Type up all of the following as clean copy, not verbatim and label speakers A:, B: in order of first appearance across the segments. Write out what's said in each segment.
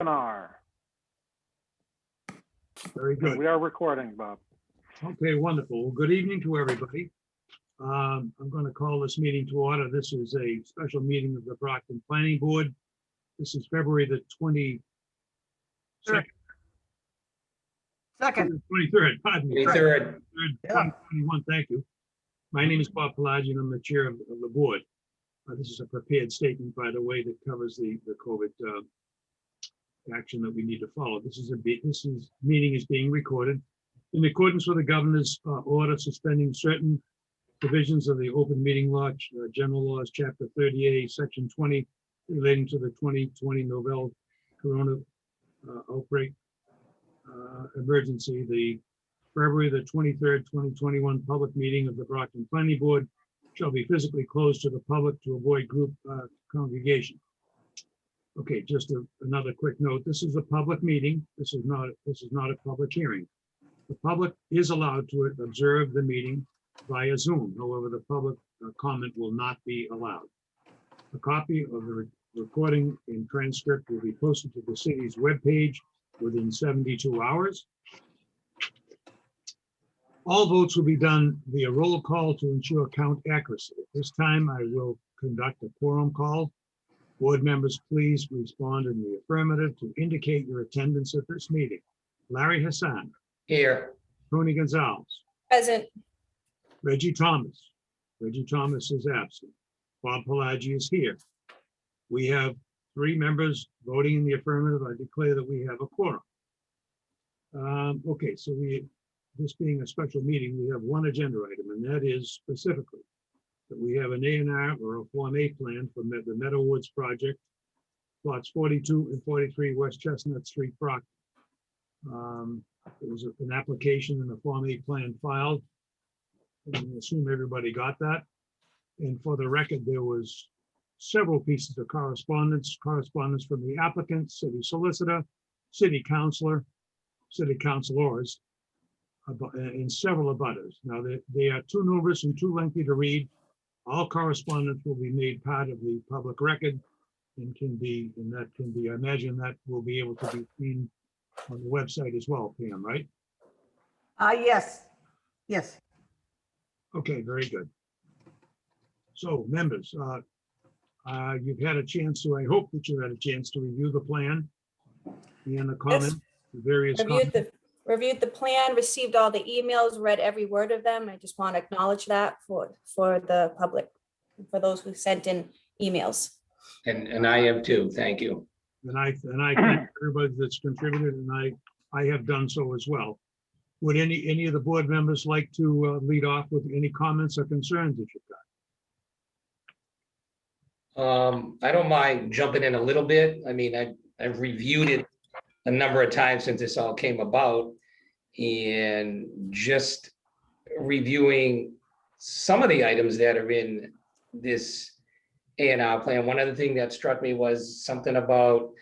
A: webinar.
B: Very good.
A: We are recording, Bob.
B: Okay, wonderful. Well, good evening to everybody. I'm going to call this meeting to order. This is a special meeting of the Brockton Planning Board. This is February the 22nd.
C: Second.
B: 23rd, pardon me.
D: 23rd.
B: 2021, thank you. My name is Bob Pelagi, and I'm the chair of the board. This is a prepared statement, by the way, that covers the COVID action that we need to follow. Meeting is being recorded in accordance with the governor's order suspending certain provisions of the open meeting law, general laws, chapter 38, section 20, relating to the 2020 novel corona outbreak emergency. The February the 23rd, 2021 public meeting of the Brockton Planning Board shall be physically closed to the public to avoid group congregation. Okay, just another quick note. This is a public meeting. This is not a public hearing. The public is allowed to observe the meeting via Zoom. However, the public comment will not be allowed. A copy of the recording and transcript will be posted to the city's webpage within 72 hours. All votes will be done via roll call to ensure count accuracy. At this time, I will conduct a quorum call. Board members, please respond in the affirmative to indicate your attendance at this meeting. Larry Hassan.
D: Here.
B: Tony Gonzalez.
E: Present.
B: Reggie Thomas. Reggie Thomas is absent. Bob Pelagi is here. We have 3 members voting in the affirmative. I declare that we have a quorum. Okay, so this being a special meeting, we have one agenda item, and that is specifically that we have an A&R or a Form A plan for the Meadow Woods project, plots 42 and 43 West Chestnut Street, Brockton. There was an application and a Form A plan filed. I assume everybody got that. And for the record, there was several pieces of correspondence from the applicant, city solicitor, city councilor, city councilors, and several abutters. Now, they are too numerous and too lengthy to read. All correspondence will be made part of the public record and I imagine that will be able to be seen on the website as well, Pam, right?
C: Yes. Yes.
B: Okay, very good. So members, you've had a chance to, I hope that you had a chance to review the plan and the comments, the various comments.
E: Reviewed the plan, received all the emails, read every word of them. I just want to acknowledge that for the public, for those who sent in emails.
D: And I have too. Thank you.
B: And I thank everybody that's contributed, and I have done so as well. Would any of the board members like to lead off with any comments or concerns that you've got?
D: I don't mind jumping in a little bit. I mean, I've reviewed it a number of times since this all came about, and just reviewing some of the items that are in this A&R plan. One other thing that struck me was something about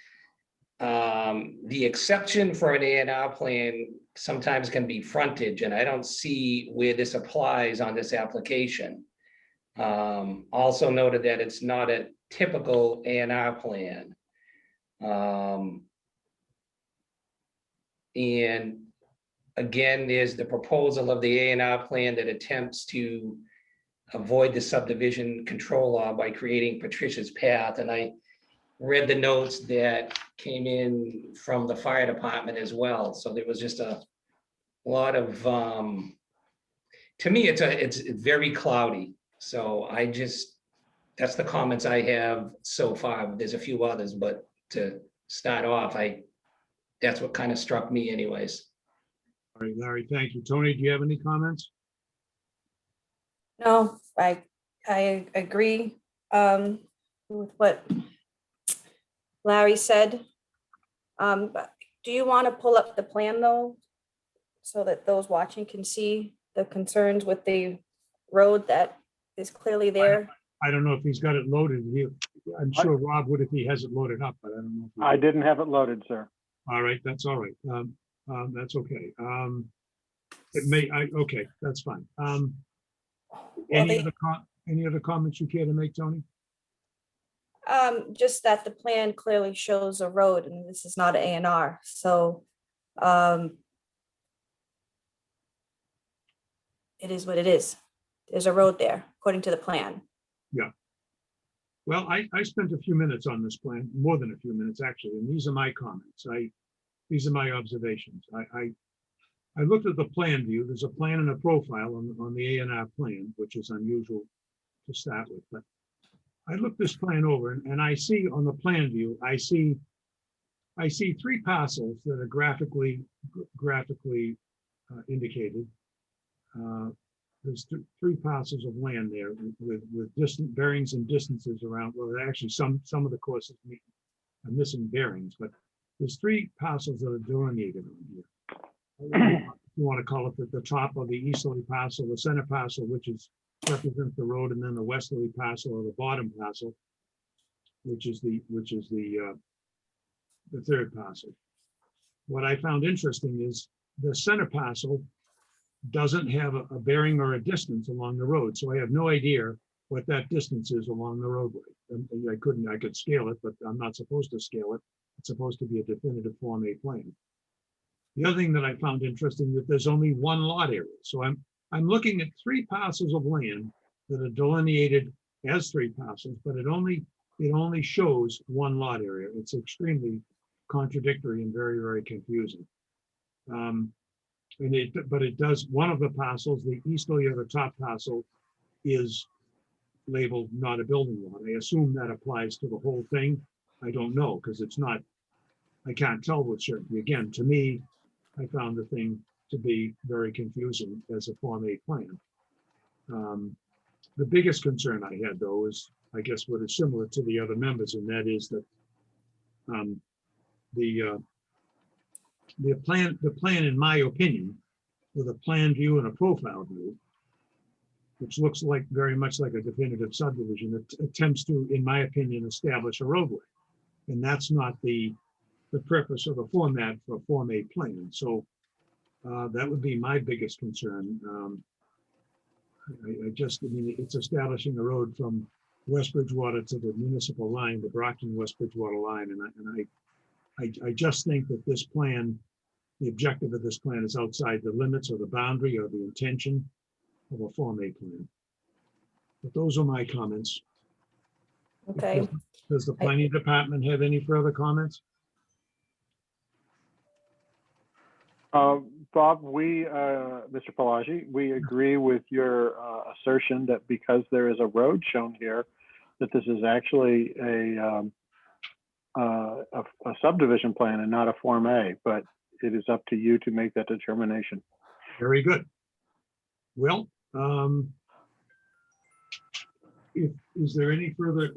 D: the exception for an A&R plan sometimes can be frontage, and I don't see where this applies on this application. Also noted that it's not a typical A&R plan. And again, there's the proposal of the A&R plan that attempts to avoid the subdivision control law by creating Patricia's Path. And I read the notes that came in from the fire department as well. So there was just a lot of, to me, it's very cloudy. So that's the comments I have so far. There's a few others, but to start off, that's what kind of struck me anyways.
B: All right, Larry, thank you. Tony, do you have any comments?
E: No, I agree with what Larry said. But do you want to pull up the plan though, so that those watching can see the concerns with the road that is clearly there?
B: I don't know if he's got it loaded. I'm sure Rob would if he has it loaded up, but I don't know.
A: I didn't have it loaded, sir.
B: All right, that's all right. That's okay. Okay, that's fine. Any other comments you care to make, Tony?
E: Just that the plan clearly shows a road and this is not an A&R, so, it is what it is. There's a road there, according to the plan.
B: Well, I spent a few minutes on this plan, more than a few minutes actually, and these are my comments. These are my observations. I looked at the plan view. There's a plan and a profile on the A&R plan, which is unusual to start with, but I looked this plan over and I see on the plan view, I see three parcels that are graphically indicated. There's three parcels of land there with distant bearings and distances around. Well, actually, some of the courses are missing bearings, but there's three parcels that are delineated on here. You want to call it the top of the easterly parcel, the center parcel, which represents the road, and then the westerly parcel or the bottom parcel, which is the third parcel. What I found interesting is the center parcel doesn't have a bearing or a distance along the road. So I have no idea what that distance is along the roadway. And I could scale it, but I'm not supposed to scale it. It's supposed to be a definitive Form A plan. The other thing that I found interesting that there's only one lot area. So I'm looking at three parcels of land that are delineated as three parcels, but it only shows one lot area. It's extremely contradictory and very, very confusing. But it does, one of the parcels, the easterly or the top parcel, is labeled not a building lot. I assume that applies to the whole thing. I don't know, because it's not, I can't tell with certainty. Again, to me, I found the thing to be very confusing as a Form A plan. The biggest concern I had, though, is, I guess, what is similar to the other members, and that is that the plan, in my opinion, with a plan view and a profile view, which looks like very much like a definitive subdivision, it attempts to, in my opinion, establish a roadway. And that's not the purpose of the format for a Form A plan. So that would be my biggest concern. I mean, it's establishing a road from West Bridgewater to the municipal line, the Brockton West Bridgewater line. And I just think that this plan, the objective of this plan is outside the limits or the boundary or the intention of a Form A plan. But those are my comments.
E: Okay,
B: Does the planning department have any further comments?
A: Bob, Mr. Pelagi, we agree with your assertion that because there is a road shown here, that this is actually a subdivision plan and not a Form A, but it is up to you to make that determination.
B: Very good. Well, is there any further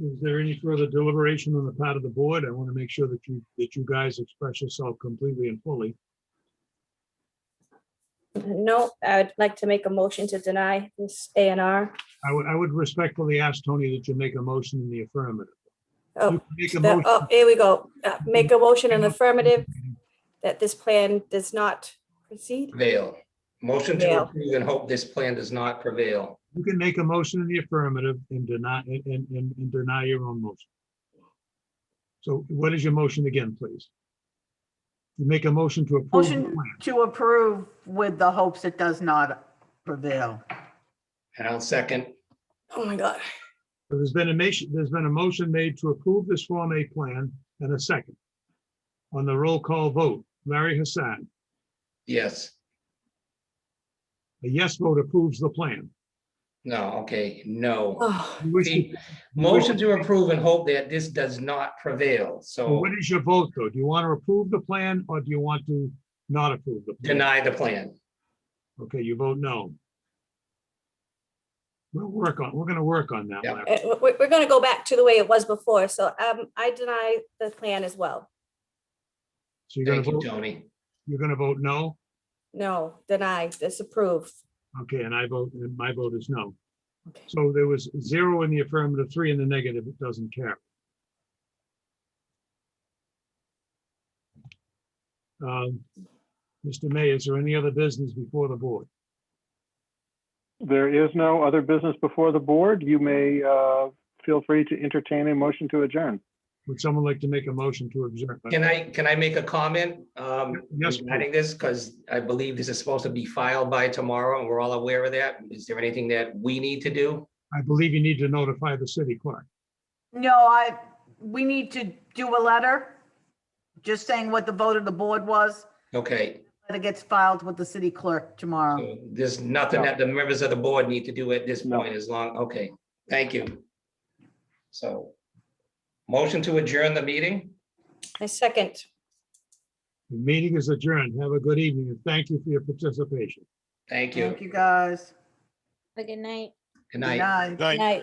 B: deliberation on the part of the board? I want to make sure that you guys express yourself completely and fully.
E: no, I would like to make a motion to deny this A&R.
B: I would respectfully ask Tony that you make a motion in the affirmative.
E: Oh,
B: You can make a motion.
E: oh, here we go. Make a motion in affirmative that this plan does not proceed.
D: Prevail. Motion to
E: Prevail.
D: approve and hope this plan does not prevail.
B: You can make a motion in the affirmative and deny your own motion. So what is your motion again, please? You make a motion to approve the
C: Motion
B: plan.
C: to approve with the hopes it does not prevail.
D: And I'll second.
E: Oh my God.
B: So there's been a motion made to approve this Form A plan and a second. On the roll call vote, Larry Hassan,
D: Yes.
B: a yes vote approves the plan.
D: No, okay, no.
E: Oh,
B: You wish to-
D: See, motion to approve and hope that this does not prevail.
B: Well,
D: So
B: what is your vote, though? Do you want to approve the plan or do you want to not approve the plan?
D: deny the plan.
B: Okay, you vote no. We're going to work on that,
D: Yeah.
B: Larry.
E: we're going to go back to the way it was before. So I deny the plan as well.
B: So you're going
D: Thank
B: to
D: you,
B: vote,
D: Tony.
B: you're going to vote no?
E: No, deny, disapprove.
B: Okay, and my vote is no.
E: Okay.
B: So there was 0 in the affirmative, 3 in the negative. It doesn't carry. Mr. May, is there any other business before the board?
A: There is no other business before the board. You may feel free to entertain a motion to adjourn.
B: Would someone like to make a motion to adjourn?
D: Can I make a comment?
B: Yes,
D: Regarding this, because I believe this is supposed to be filed by tomorrow, and we're all aware of that. Is there anything that we need to do?
B: I believe you need to notify the city clerk.
C: No, we need to do a letter, just saying what the vote of the board was.
D: Okay,
C: It gets filed with the city clerk tomorrow.
D: so there's nothing that the members of the board need to do at this
A: No.
D: point as long, okay, thank you. So, motion to adjourn the meeting?
E: I second.
B: The meeting is adjourned. Have a good evening and thank you for your participation.
D: Thank you.
C: Thank you, guys.
E: Good night.
D: Good
C: Good
D: night.
C: night.
E: Night.